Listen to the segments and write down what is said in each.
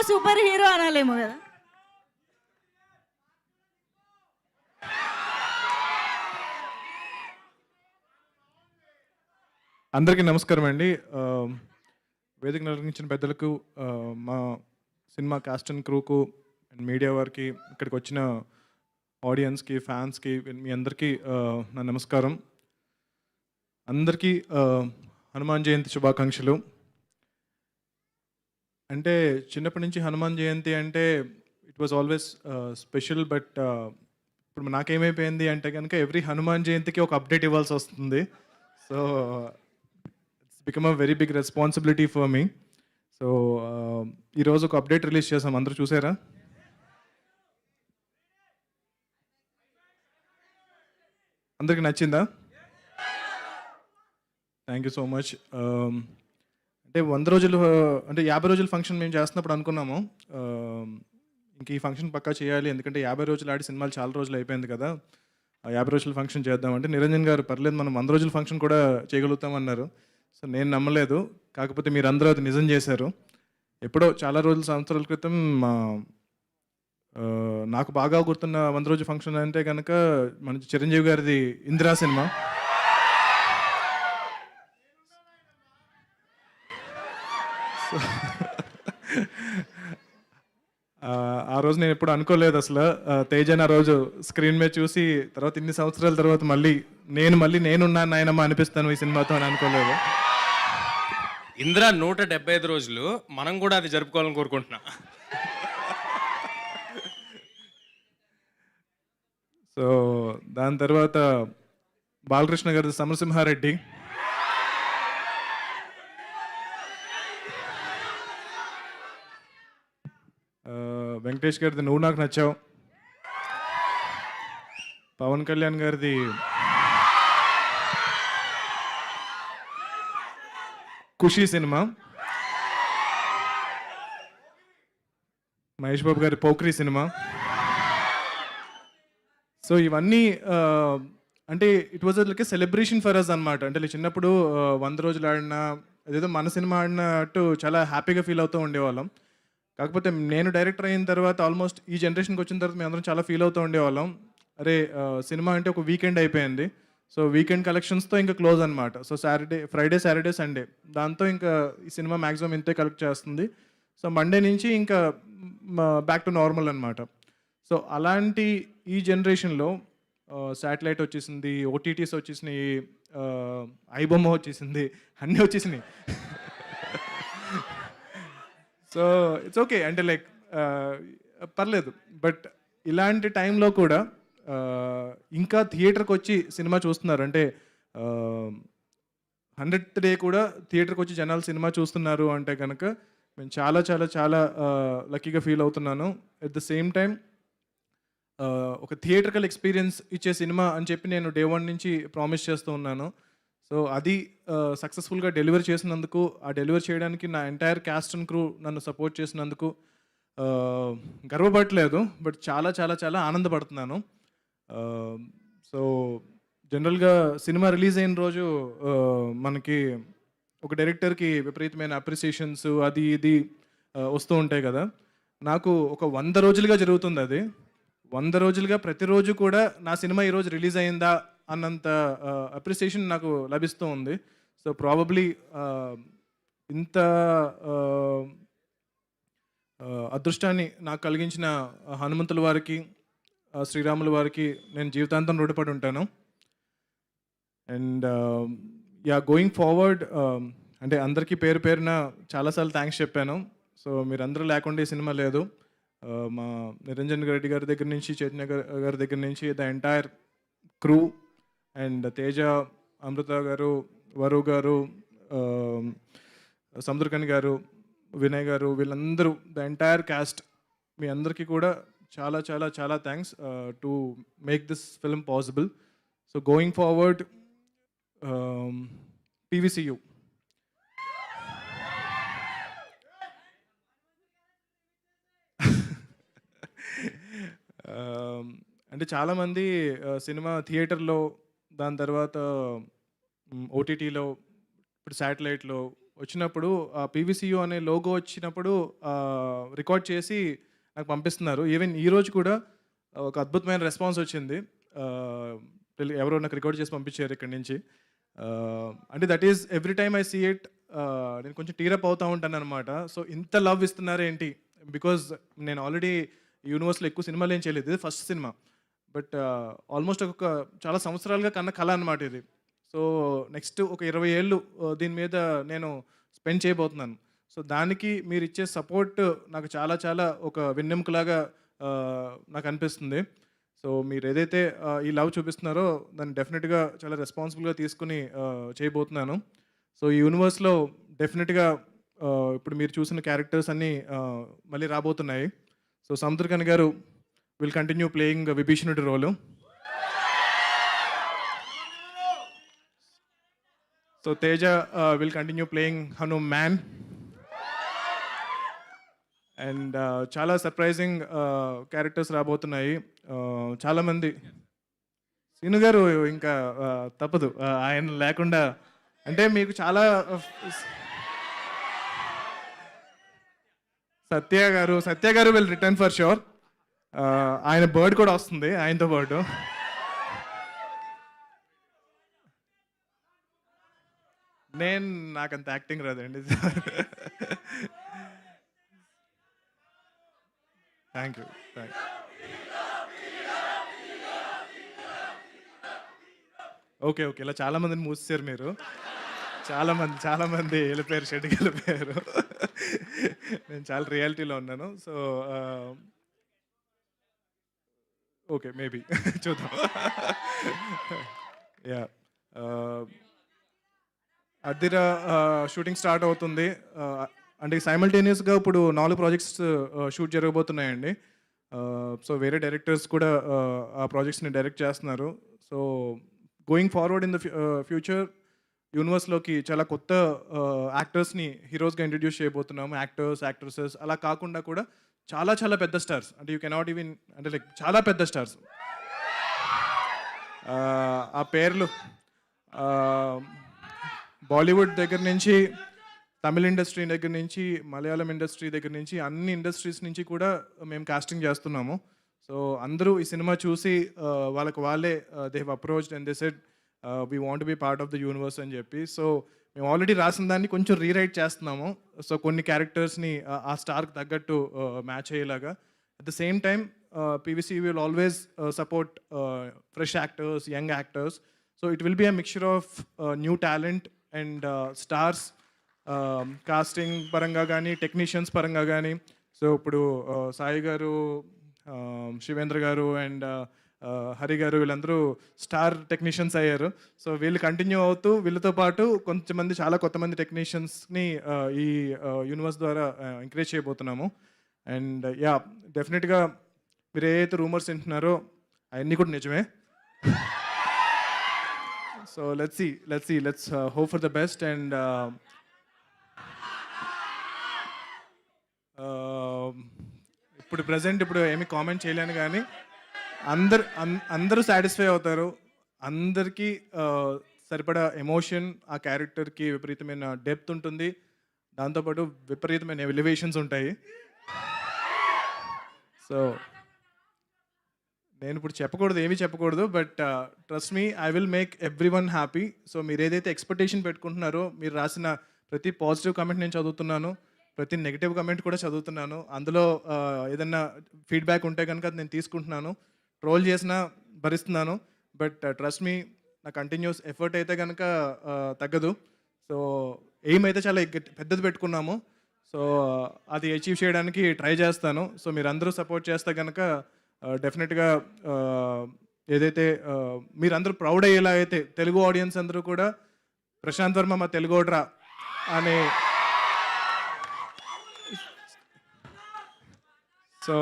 Super hero అనాలేమో కదా. అందరికీ నమస్కారం అండి. వేదిక నిర్వహించిన పెద్దలకు, మా సినిమా కాస్ట్ అండ్ క్రూకు అండ్ మీడియా వారికి, ఇక్కడికి వచ్చిన ఆడియన్స్కి, ఫ్యాన్స్కి, మీ అందరికీ నా నమస్కారం. అందరికీ హనుమాన్ జయంతి శుభాకాంక్షలు. అంటే చిన్నప్పటి నుంచి హనుమాన్ జయంతి అంటే it was always special. But ఇప్పుడు నాకేమైపోయింది అంటే కనుక ఎవ్రీ హనుమాన్ జయంతికి ఒక అప్డేట్ ఇవ్వాల్సి వస్తుంది. So it's become a very big responsibility for me. So ఈరోజు ఒక అప్డేట్ రిలీజ్ చేసాం, అందరూ చూసారా? అందరికి నచ్చిందా? Thank you so much. అంటే 100 రోజులు, అంటే 50 రోజుల ఫంక్షన్ మేము చేస్తున్నప్పుడు అనుకున్నాము ఇంక ఈ ఫంక్షన్ పక్కా చేయాలి, ఎందుకంటే 50 రోజులు ఆడి సినిమాలు చాలా రోజులు అయిపోయింది కదా, 50 రోజుల ఫంక్షన్ చేద్దామంటే నిరంజన్ గారు పర్లేదు మనం 100 రోజుల ఫంక్షన్ కూడా చేయగలుగుతామన్నారు. సో నేను నమ్మలేదు, కాకపోతే మీరు అందరూ అది నిజం చేశారు. ఎప్పుడో చాలా రోజుల సంవత్సరాల క్రితం నాకు బాగా గుర్తున్న 100 రోజుల ఫంక్షన్ అంటే కనుక మన చిరంజీవి గారిది ఇందిరా సినిమా. ఆ రోజు నేను ఎప్పుడు అనుకోలేదు అసలు తేజన్ ఆ రోజు స్క్రీన్ మీద చూసి తర్వాత ఇన్ని సంవత్సరాల తర్వాత మళ్ళీ నేనున్నాను నాయనమ్మ అనిపిస్తాను ఈ సినిమాతో అని అనుకోలేదు. ఇందిరా 175 రోజులు మనం కూడా అది జరుపుకోవాలని కోరుకుంటున్నా. సో దాని తర్వాత బాలకృష్ణ గారి సమరసింహారెడ్డి, వెంకటేష్ గారిది నువ్వు నాకు నచ్చావు, పవన్ కళ్యాణ్ గారిది ఖుషీ సినిమా, మహేష్ బాబు గారి పోక్రీ సినిమా. సో ఇవన్నీ అంటే it was like a celebration for us అనమాట. అంటే చిన్నప్పుడు 100 రోజులు ఆడిన అదేదో మన సినిమా ఆడినట్టు చాలా హ్యాపీగా ఫీల్ అవుతూ ఉండేవాళ్ళం. కాకపోతే నేను డైరెక్టర్ అయిన తర్వాత ఆల్మోస్ట్ ఈ జనరేషన్కి వచ్చిన తర్వాత మేము అందరం చాలా ఫీల్ అవుతూ ఉండేవాళ్ళం. అరే సినిమా అంటే ఒక వీకెండ్ అయిపోయింది, సో వీకెండ్ కలెక్షన్స్తో ఇంకా క్లోజ్ అనమాట. సో ఫ్రైడే సాటర్డే సండే దాంతో ఇంకా ఈ సినిమా మ్యాక్సిమం ఇంతే కలెక్ట్ చేస్తుంది. సో మండే నుంచి ఇంకా బ్యాక్ టు నార్మల్ అనమాట. సో అలాంటి ఈ జనరేషన్లో శాటిలైట్ వచ్చేసింది, ఓటీటీస్ వచ్చేసినాయి, ఐబొమ్మ వచ్చేసింది, అన్నీ వచ్చేసినాయి. సో ఇట్స్ ఓకే, అంటే లైక్ పర్లేదు. బట్ ఇలాంటి టైంలో కూడా ఇంకా థియేటర్కి వచ్చి సినిమా చూస్తున్నారు. అంటే 100th డే కూడా థియేటర్కి వచ్చి జనాలు సినిమా చూస్తున్నారు అంటే కనుక నేను చాలా చాలా చాలా లక్కీగా ఫీల్ అవుతున్నాను. ఎట్ ద సేమ్ టైం ఒక థియేటర్కల్ ఎక్స్పీరియన్స్ ఇచ్చే సినిమా అని చెప్పి నేను డే 1 నుంచి ప్రామిస్ చేస్తూ ఉన్నాను. సో అది సక్సెస్ఫుల్గా డెలివర్ చేసినందుకు, ఆ డెలివర్ చేయడానికి నా ఎంటైర్ క్యాస్ట్ అండ్ క్రూ నన్ను సపోర్ట్ చేసినందుకు గర్వపడట్లేదు, బట్ చాలా చాలా చాలా ఆనందపడుతున్నాను. సో జనరల్గా సినిమా రిలీజ్ అయిన రోజు మనకి ఒక డైరెక్టర్కి విపరీతమైన అప్రిసియేషన్స్ అది ఇది వస్తూ ఉంటాయి కదా. నాకు ఒక 100 రోజులుగా జరుగుతుంది అది. 100 రోజులుగా ప్రతిరోజు కూడా నా సినిమా ఈరోజు రిలీజ్ అయిందా అన్నంత అప్రిసియేషన్ నాకు లభిస్తూ ఉంది. సో ప్రాబబ్లీ ఇంత అదృష్టాన్ని నాకు కలిగించిన హనుమంతుల వారికి, శ్రీరాముల వారికి నేను జీవితాంతం రుణపడి ఉంటాను. అండ్ గోయింగ్ ఫార్వర్డ్ అంటే అందరికీ పేరు పేరున చాలాసార్లు థ్యాంక్స్ చెప్పాను. సో మీరందరూ లేకుండా ఈ సినిమా లేదు. మా నిరంజన్ రెడ్డి గారి దగ్గర నుంచి, చైతన్య గారి దగ్గర నుంచి, the entire crew and Teja, Amrita గారు, వరు గారు, సముద్రకని గారు, వినయ్ గారు, వీళ్ళందరూ ద ఎంటైర్ క్యాస్ట్, మీ అందరికీ కూడా చాలా చాలా చాలా thanks to make this film possible. So going forward PVCU. అంటే చాలామంది సినిమా థియేటర్లో, దాని తర్వాత ఓటీటీలో, ఇప్పుడు శాటిలైట్లో వచ్చినప్పుడు పీవీసీయూ అనే లోగో వచ్చినప్పుడు రికార్డ్ చేసి నాకు పంపిస్తున్నారు. ఈవెన్ ఈరోజు కూడా ఒక అద్భుతమైన రెస్పాన్స్ వచ్చింది. ఎవరో నాకు రికార్డ్ చేసి పంపించారు ఇక్కడి నుంచి. అంటే that is every time I see it నేను కొంచెం టీరప్ అవుతూ ఉంటాను అనమాట. సో ఇంత లవ్ ఇస్తున్నారేంటి, బికాజ్ నేను ఆల్రెడీ యూనివర్స్లో ఎక్కువ సినిమాలు ఏం చేయలేదు, ఇది ఫస్ట్ సినిమా. బట్ ఆల్మోస్ట్ ఒక చాలా సంవత్సరాలుగా కన్న కళ అనమాట ఇది. సో నెక్స్ట్ ఒక 20 ఏళ్ళు దీని మీద నేను స్పెండ్ చేయబోతున్నాను. సో దానికి మీరు ఇచ్చే సపోర్ట్ నాకు చాలా చాలా ఒక వెన్నెముకలాగా నాకు అనిపిస్తుంది. సో మీరు ఏదైతే ఈ లవ్ చూపిస్తున్నారో దాన్ని డెఫినెట్గా చాలా రెస్పాన్సిబుల్గా తీసుకుని చేయబోతున్నాను. సో ఈ యూనివర్స్లో డెఫినెట్గా ఇప్పుడు మీరు చూసిన క్యారెక్టర్స్ అన్నీ మళ్ళీ రాబోతున్నాయి. సో సముద్రకని గారు విల్ కంటిన్యూ ప్లేయింగ్ విభీషణుడి role. So Teja will continue playing Hanuman. And చాలా సర్ప్రైజింగ్ క్యారెక్టర్స్ రాబోతున్నాయి. చాలామంది శ్రీను గారు ఇంకా తప్పదు ఆయన లేకుండా. అంటే మీకు చాలా సత్య గారు విల్ రిటర్న్ ఫర్ షూర్. ఆయన బర్డ్ కూడా వస్తుంది ఆయనతో పాటు. నాకంత యాక్టింగ్ రాదండి. Thank you. ఓకే ఇలా చాలా మందిని మూసేశారు మీరు. చాలా మంది వెళ్ళిపోయారు, షెడ్కి వెళ్ళిపోయారు. నేను చాలా రియాలిటీలో ఉన్నాను. సో ఓకే మేబీ చూద్దాం. యా అద్దిర షూటింగ్ స్టార్ట్ అవుతుంది. అంటే సైమల్టేనియస్గా ఇప్పుడు 4 ప్రాజెక్ట్స్ షూట్ జరగబోతున్నాయండి. సో వేరే డైరెక్టర్స్ కూడా ఆ ప్రాజెక్ట్స్ని డైరెక్ట్ చేస్తున్నారు. So going forward in the future యూనివర్స్లోకి చాలా కొత్త యాక్టర్స్ని హీరోస్గా ఇంట్రడ్యూస్ చేయబోతున్నాము. యాక్టర్స్, యాక్ట్రెసెస్ అలా కాకుండా కూడా చాలా చాలా పెద్ద స్టార్స్, అంటే యూ కెనాట్ ఈవెన్, అంటే లైక్ చాలా పెద్ద స్టార్స్. ఆ పేర్లు బాలీవుడ్ దగ్గర నుంచి, తమిళ ఇండస్ట్రీ దగ్గర నుంచి, మలయాళం ఇండస్ట్రీ దగ్గర నుంచి, అన్ని ఇండస్ట్రీస్ నుంచి కూడా మేము కాస్టింగ్ చేస్తున్నాము. సో అందరూ ఈ సినిమా చూసి వాళ్ళే they have approached and they said we want be part of the universe అని చెప్పి. సో మేము ఆల్రెడీ రాసిన దాన్ని కొంచెం రీరైట్ చేస్తున్నాము. సో కొన్ని క్యారెక్టర్స్ని ఆ స్టార్కి తగ్గట్టు మ్యాచ్ అయ్యేలాగా. At the same time PVC will always support fresh actors, young actors. So it will be a mixture of new talent and stars, casting పరంగా కానీ, టెక్నీషియన్స్ పరంగా కానీ. సో ఇప్పుడు సాయి గారు, శివేంద్ర గారు అండ్ హరి గారు వీళ్ళందరూ స్టార్ టెక్నీషియన్స్ అయ్యారు. సో వీళ్ళు కంటిన్యూ అవుతూ వీళ్ళతో పాటు కొంతమంది, చాలా కొత్తమంది టెక్నీషియన్స్ని ఈ యూనివర్స్ ద్వారా ఎంకరేజ్ చేయబోతున్నాము. అండ్ యా డెఫినెట్గా మీరు ఏదైతే రూమర్స్ వింటున్నారో అవన్నీ కూడా నిజమే. So let's hope for the best. And ఇప్పుడు ప్రజెంట్ ఏమీ కామెంట్ చేయలేను, కానీ అందరూ సాటిస్ఫై అవుతారు. అందరికీ సరిపడా ఎమోషన్, ఆ క్యారెక్టర్కి విపరీతమైన డెప్త్ ఉంటుంది, దాంతోపాటు విపరీతమైన ఎలివేషన్స్ ఉంటాయి. సో నేను ఇప్పుడు ఏమీ చెప్పకూడదు, but trust me, I will make every one happy. So మీరు ఏదైతే ఎక్స్పెక్టేషన్ పెట్టుకుంటున్నారో, మీరు రాసిన ప్రతి పాజిటివ్ కమెంట్ నేను చదువుతున్నాను, ప్రతి నెగిటివ్ కమెంట్ కూడా చదువుతున్నాను. అందులో ఏదన్నా ఫీడ్బ్యాక్ ఉంటే కనుక అది నేను తీసుకుంటున్నాను. ట్రోల్ చేసినా భరిస్తున్నాను, బట్ ట్రస్ట్ మీ, నా కంటిన్యూస్ ఎఫర్ట్ అయితే కనుక తగ్గదు. సో ఎయిమ్ అయితే చాలా పెద్దది పెట్టుకున్నాము. సో అది అచీవ్ చేయడానికి ట్రై చేస్తాను. సో మీరు అందరూ సపోర్ట్ చేస్తే కనుక డెఫినెట్గా ఏదైతే మీరందరూ ప్రౌడ్ అయ్యేలా అయితే, తెలుగు ఆడియన్స్ అందరూ కూడా ప్రశాంత్ వర్మ మా తెలుగోడ్రా అనే, సో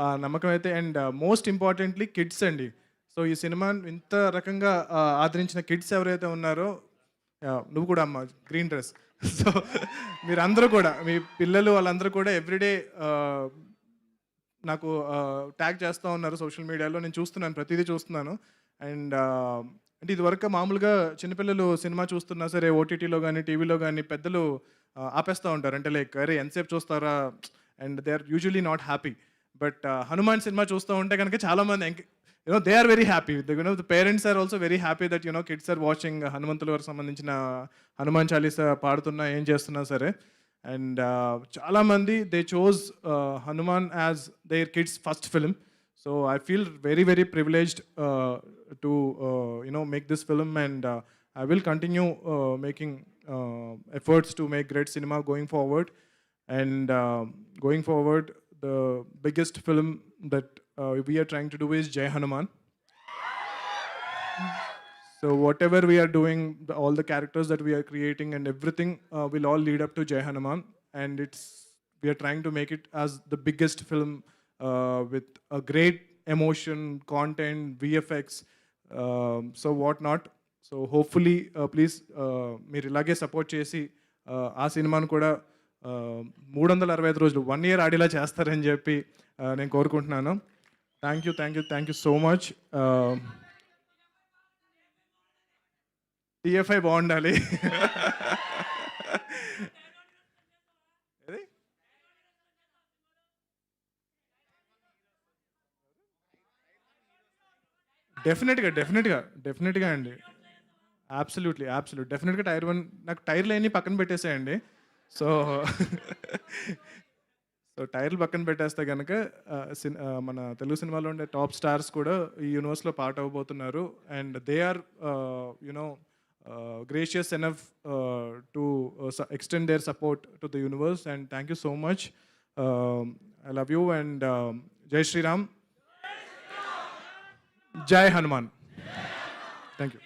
ఆ నమ్మకం అయితే. అండ్ మోస్ట్ ఇంపార్టెంట్లీ కిడ్స్ అండి. సో ఈ సినిమా ఇంత రకంగా ఆదరించిన కిడ్స్ ఎవరైతే ఉన్నారో, నువ్వు కూడా అమ్మ గ్రీన్ డ్రెస్. సో మీరందరూ కూడా, మీ పిల్లలు వాళ్ళందరూ కూడా ఎవ్రీడే నాకు ట్యాగ్ చేస్తూ ఉన్నారు సోషల్ మీడియాలో. నేను చూస్తున్నాను, ప్రతిదీ చూస్తున్నాను. అండ్ అంటే ఇదివరకు మామూలుగా చిన్నపిల్లలు సినిమా చూస్తున్నా సరే ఓటీటీలో కానీ, టీవీలో కానీ పెద్దలు ఆపేస్తూ ఉంటారు. అంటే లైక్ అరే ఎంతసేపు చూస్తారా and they are usually not happy. But Hanuman cinema చూస్తూ ఉంటే కనుక చాలామంది they are very happy. The parents are also very happy that kids are watching హనుమంతుల వారికి సంబంధించిన హనుమాన్ చాలీసా పాడుతున్నా ఏం చేస్తున్నా సరే. అండ్ చాలామంది they chose Hanuman as their kids first film. So I feel very very privileged to make this film, and I will continue making efforts to make great cinema going forward. And going forward, the biggest film that we are trying to do is Jai Hanuman. So whatever we are doing, all the characters that we are creating and everything will all lead up to Jai Hanuman. And we are trying to make it as the biggest film with a great emotion, content, VFX, so what not. So hopefully please మీరు ఇలాగే support చేసి ఆ సినిమాను కూడా 365 రోజులు 1 year ఆడేలా చేస్తారని చెప్పి నేను కోరుకుంటున్నాను. Thank you so much. TFI బాగుండాలి. డెఫినెట్గా అండి. అబ్సల్యూట్లీ డెఫినెట్గా టైర్ 1 నాకు టైర్లు అన్నీ పక్కన పెట్టేసేయండి. సో టైర్లు పక్కన పెట్టేస్తే కనుక మన తెలుగు సినిమాలో ఉండే టాప్ స్టార్స్ కూడా ఈ యూనివర్స్లో పార్ట్ అవ్వబోతున్నారు. And they are gracious enough to extend their support to the universe. And thank you so much. I love you and Jai Sriram, జై హనుమాన్. Thank you.